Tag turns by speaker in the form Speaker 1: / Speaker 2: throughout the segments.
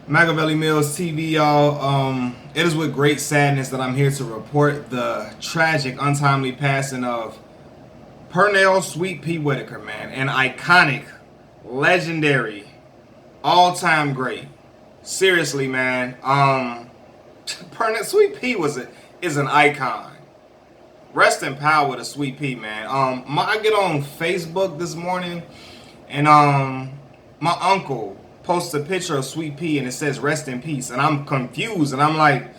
Speaker 1: Machiavelli Mills TV, y'all. It is with great sadness that I'm here to report the tragic, untimely passing of Pernell Sweet Pea Whitaker, man. An iconic, legendary, all-time great. Seriously, man. Pernell Sweet Pea is an icon. Rest in power to Sweet Pea, man. I get on Facebook this morning, and my uncle posts a picture of Sweet Pea and it says "Rest in Peace," and I'm confused, and I'm like,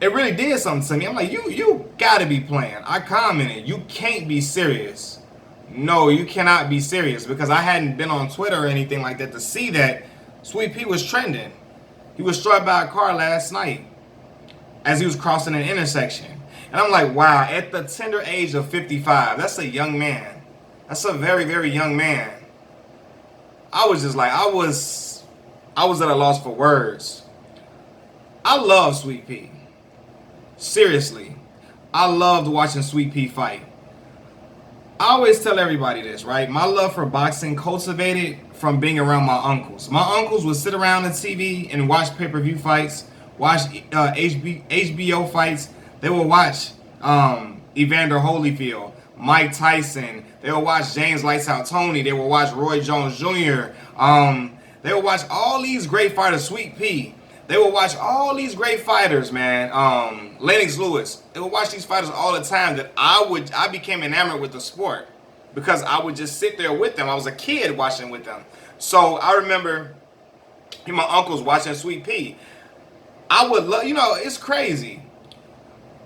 Speaker 1: it really did something to me. I'm like, you gotta be playing. I commented, you can't be serious. No, you cannot be serious, because I hadn't been on Twitter or anything like that to see that Sweet Pea was trending. He was struck by a car last night as he was crossing an intersection. And I'm like, wow, at the tender age of 55, that's a young man. That's a very, very young man. I was just like, I was at a loss for words. I love Sweet Pea. Seriously. I loved watching Sweet Pea fight. I always tell everybody this, right? My love for boxing cultivated from being around my uncles. My uncles would sit around the TV and watch pay-per-view fights, watch HBO fights. They would watch Evander Holyfield, Mike Tyson. They would watch James Lights Out Tony. They would watch Roy Jones Jr. They would watch all these great fighters, Sweet Pea. They would watch all these great fighters, man. Lennox Lewis. They would watch these fighters all the time that I became enamored with the sport because I would just sit there with them. I was a kid watching with them. So I remember my uncles watching Sweet Pea. I would love, it's crazy.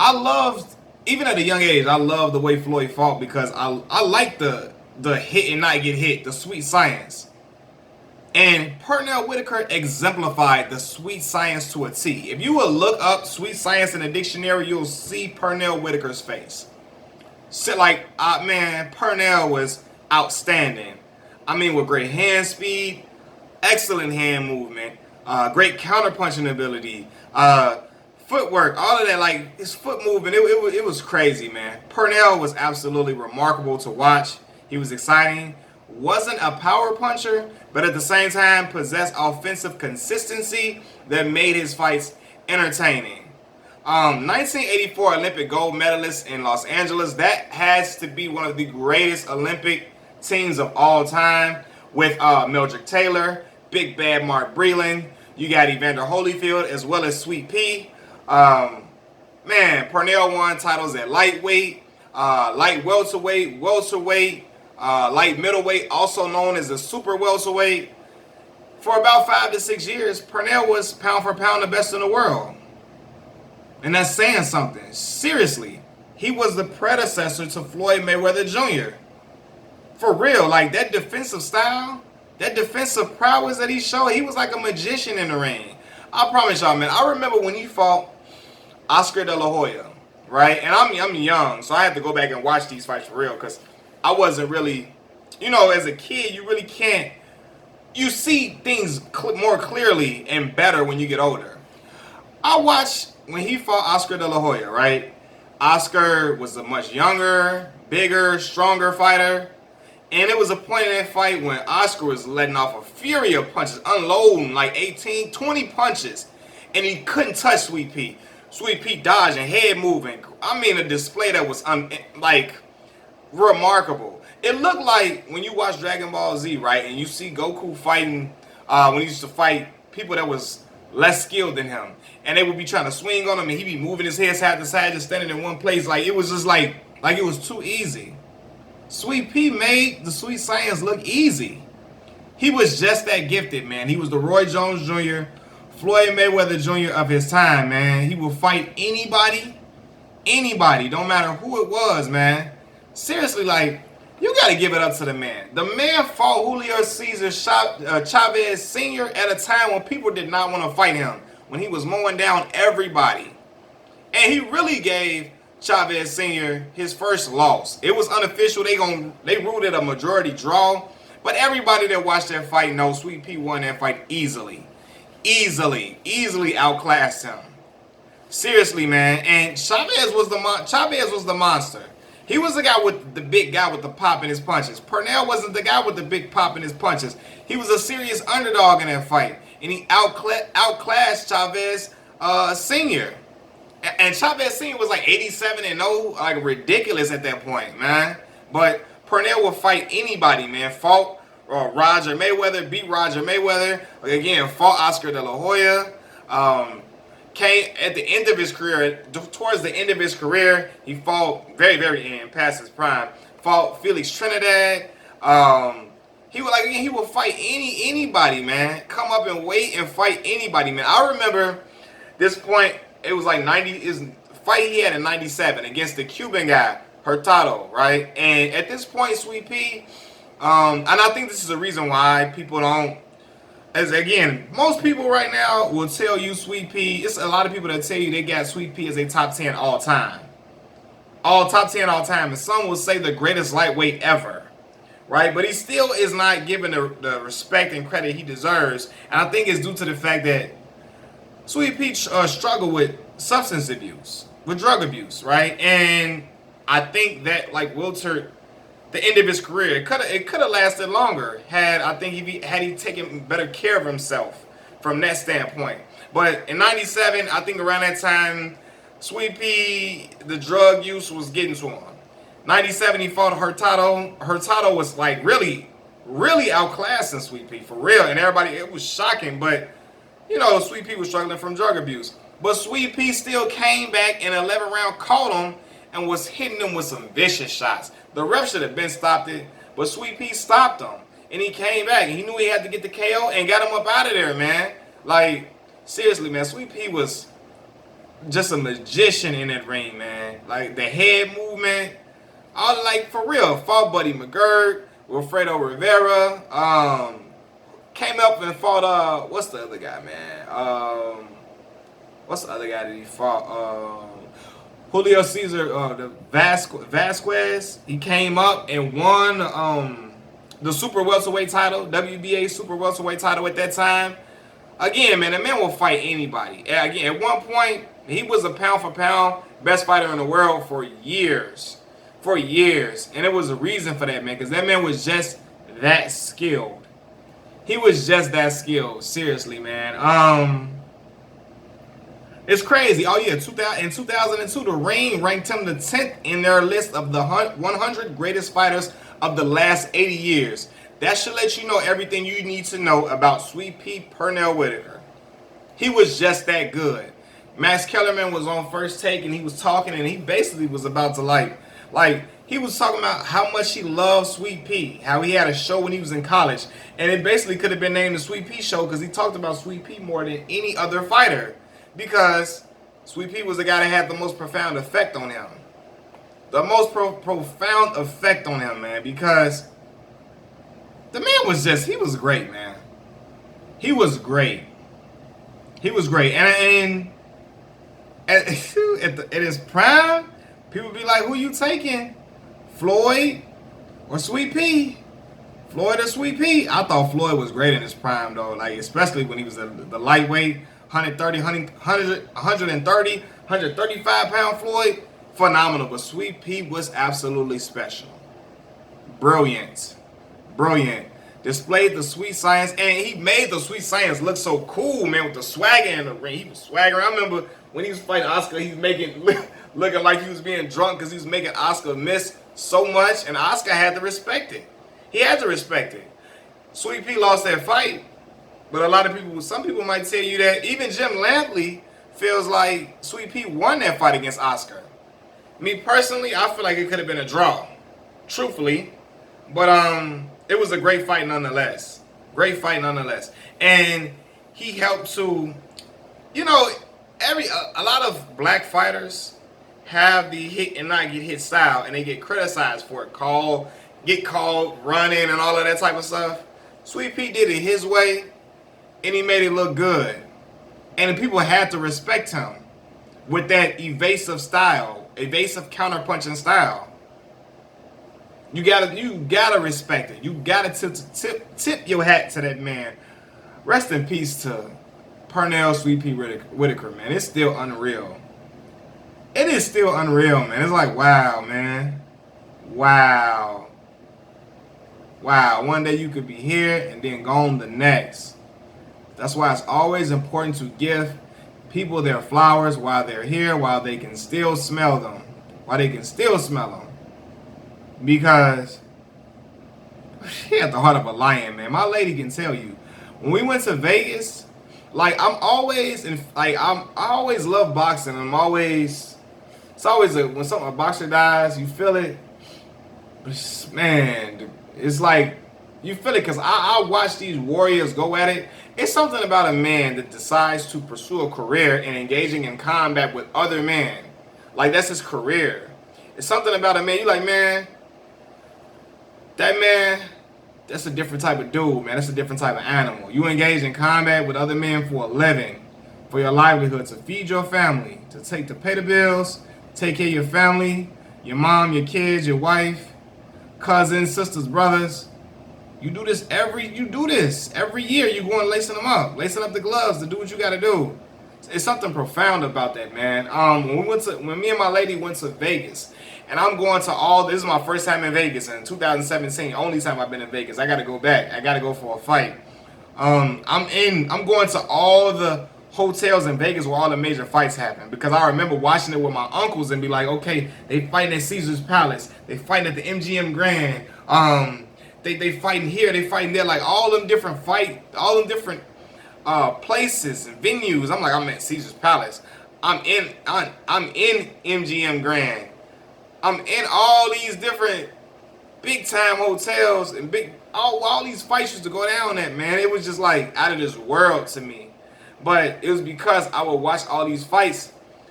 Speaker 1: I loved, even at a young age, I loved the way Floyd fought because I like the hit and not get hit, the sweet science. And Pernell Whitaker exemplified the sweet science to a T. If you will look up sweet science in a dictionary, you'll see Pernell Whitaker's face. So man, Pernell was outstanding. I mean, with great hand speed, excellent hand movement, great counterpunching ability, footwork, all of that, like his foot movement, it was crazy, man. Pernell was absolutely remarkable to watch. He was exciting. Wasn't a power puncher, but at the same time possessed offensive consistency that made his fights entertaining. 1984 Olympic gold medalist in Los Angeles. That has to be one of the greatest Olympic teams of all time, with Mildred Taylor, Big Bad Mark Breland. You got Evander Holyfield as well as Sweet Pea. Man, Pernell won titles at lightweight, light welterweight, light middleweight, also known as the super welterweight. For about 5 to 6 years, Pernell was pound for pound the best in the world. And that's saying something. Seriously, he was the predecessor to Floyd Mayweather Jr. For real, like that defensive style, that defensive prowess that he showed, he was like a magician in the ring. I promise y'all, man, I remember when he fought Oscar De La Hoya, right? And I'm young, so I had to go back and watch these fights for real, because I wasn't really, as a kid, you really can't, you see things more clearly and better when you get older. I watched when he fought Oscar De La Hoya, right? Oscar was a much younger, bigger, stronger fighter. And it was a point in that fight when Oscar was letting off a fury of punches, unloading like 18, 20 punches. And he couldn't touch Sweet Pea. Sweet Pea dodging, head moving. I mean, a display that was remarkable. It looked like when you watch Dragon Ball Z, right, and you see Goku fighting, when he used to fight people that was less skilled than him, and they would be trying to swing on him, and he'd be moving his head side to side, just standing in one place. Like, it was just like it was too easy. Sweet Pea made the sweet science look easy. He was just that gifted, man. He was the Roy Jones Jr., Floyd Mayweather Jr. of his time, man. He would fight anybody, don't matter who it was, man. Seriously, you got to give it up to the man. The man fought Julio Cesar Chavez Sr. at a time when people did not want to fight him, when he was mowing down everybody. And he really gave Chavez Sr. his first loss. It was unofficial. They ruled it a majority draw. But everybody that watched that fight knows Sweet Pea won that fight easily. Easily outclassed him. Seriously, man. And Chavez was the monster. He was the big guy with the pop in his punches. Pernell wasn't the guy with the big pop in his punches. He was a serious underdog in that fight. and he outclassed Chavez Senior. And Chavez Senior was like 87-0, like ridiculous at that point, man. But Pernell would fight anybody, man. Fought Roger Mayweather, beat Roger Mayweather. Again, fought Oscar De La Hoya. Came at the end of his career, towards the end of his career, he fought very end, past his prime. Fought Felix Trinidad. He would fight anybody, man. Come up and wait and fight anybody, man. I remember this point. It was like 90. Is fight he had in '97 against the Cuban guy Hurtado, right? And at this point, Sweet Pea, and I think this is the reason why people don't. As again, most people right now will tell you Sweet Pea. It's a lot of people that tell you they got Sweet Pea as a top 10 all time. Top 10 all time. And some will say the greatest lightweight ever. Right? But he still is not given the respect and credit he deserves. And I think it's due to the fact that Sweet Pea struggled with substance abuse, with drug abuse, right? And I think that, like Wilter, the end of his career, it could have lasted longer had he taken better care of himself from that standpoint. But in '97, I think around that time, Sweet Pea, the drug use was getting to him. '97, he fought Hurtado. Hurtado was like really outclassing Sweet Pea for real, and everybody, it was shocking. But you know, Sweet Pea was struggling from drug abuse. But Sweet Pea still came back in 11 round, caught him, and was hitting him with some vicious shots. The ref should have been stopped it, but Sweet Pea stopped him. And he came back. He knew he had to get the KO and got him up out of there, man. Like, seriously, man, Sweet Pea was just a magician in that ring, man. Like, the head movement, all like, for real. Fought Buddy McGirt, Wilfredo Rivera. Came up and fought, what's the other guy, man? What's the other guy that he fought? Julio Cesar, the Vasquez, he came up and won the super welterweight title, WBA super welterweight title at that time. Again, man, the man will fight anybody. Again, at one point, he was a pound for pound best fighter in the world for years. And there was a reason for that, man, because that man was just that skilled. He was just that skilled, seriously, man. It's crazy. Oh, yeah, in 2002, the Ring ranked him the 10th in their list of the 100 greatest fighters of the last 80 years. That should let you know everything you need to know about Sweet Pea Pernell Whitaker. He was just that good. Max Kellerman was on First Take, and he was talking, and he basically was about to he was talking about how much he loved Sweet Pea, how he had a show when he was in college, and it basically could have been named the Sweet Pea Show because he talked about Sweet Pea more than any other fighter. Because Sweet Pea was the guy that had the most profound effect on him. The most profound effect on him, man. Because the man was he was great, man. He was great. And at his prime, people be like, who you taking? Floyd or Sweet Pea? Floyd or Sweet Pea? I thought Floyd was great in his prime, though. Like, especially when he was the lightweight. 135 pound Floyd, phenomenal. But Sweet Pea was absolutely special. Brilliant. Displayed the sweet science, and he made the sweet science look so cool, man, with the swagger in the ring. He was swaggering. I remember when he was fighting Oscar, he was looking like he was being drunk because he was making Oscar miss so much, and Oscar had to respect it. He had to respect it. Sweet Pea lost that fight. But some people might tell you that even Jim Lampley feels like Sweet Pea won that fight against Oscar. Me personally, I feel like it could have been a draw, truthfully. But it was a great fight nonetheless. And he helped to, you know, a lot of black fighters have the hit and not get hit style, and they get criticized for it, get called running and all of that type of stuff. Sweet Pea did it his way. And he made it look good. And the people had to respect him with that evasive counterpunching style. You gotta respect it. You gotta tip your hat to that man. Rest in peace to Pernell Sweet Pea Whitaker, man. It's still unreal. It is still unreal, man. It's like, wow, man. Wow. One day you could be here and then gone the next. That's why it's always important to give people their flowers while they're here, while they can still smell them. While they can still smell them. Because she had the heart of a lion, man. My lady can tell you. When we went to Vegas, like I'm always in, like I always love boxing. It's always when a boxer dies, you feel it. But man, it's like you feel it because I watch these warriors go at it. It's something about a man that decides to pursue a career in engaging in combat with other men. Like that's his career. It's something about a man. You like, man, that man, that's a different type of dude, man. That's a different type of animal. You engage in combat with other men for a living, for your livelihood, to feed your family, to pay the bills, take care of your family, your mom, your kids, your wife, cousins, sisters, brothers. You do this every year. You going lacing them up, lacing up the gloves to do what you got to do. It's something profound about that, man. When me and my lady went to Vegas, and I'm going to this is my first time in Vegas in 2017, only time I've been in Vegas. I got to go back. I got to go for a fight. I'm going to all the hotels in Vegas where all the major fights happen, because I remember watching it with my uncles and be like, okay, they fighting at Caesar's Palace, they fighting at the MGM Grand, they fighting here, they fighting there, like all them different places and venues. I'm like, I'm at Caesar's Palace, I'm in MGM Grand, I'm in all these different big time hotels and all these fights used to go down at, man. It was just like out of this world to me. But it was because I would watch all these fights.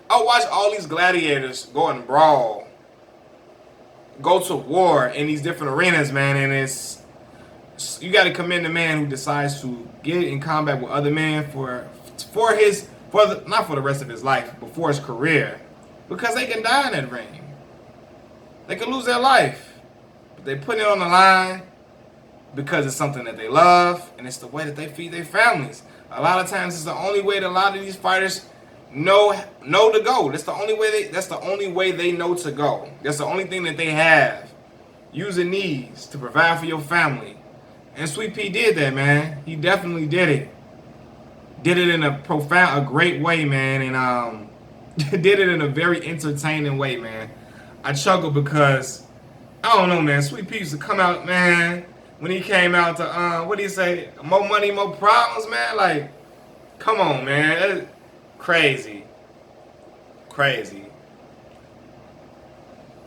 Speaker 1: I would watch all these gladiators go and brawl, go to war in these different arenas, man. And you got to commend the man who decides to get in combat with other men not for the rest of his life, but for his career, because they can die in that ring. They can lose their life, but they put it on the line because it's something that they love, and it's the way that they feed their families. A lot of times, it's the only way that a lot of these fighters know to go. That's the only way they know to go. That's the only thing that they have. Using these to provide for your family. And Sweet Pea did that, man. He definitely did it. Did it in a great way, man, and did it in a very entertaining way, man. I chuckle because I don't know, man. Sweet Pea used to come out, man. When he came out to, what do you say? More money, more problems, man. Like, come on, man. That's crazy. Crazy.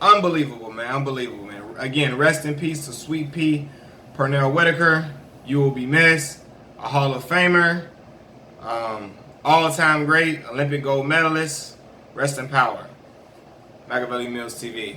Speaker 1: Unbelievable, man. Unbelievable, man. Again, rest in peace to Sweet Pea, Pernell Whitaker. You will be missed. A Hall of Famer. All-time great. Olympic gold medalist. Rest in power. Machiavelli Mills TV.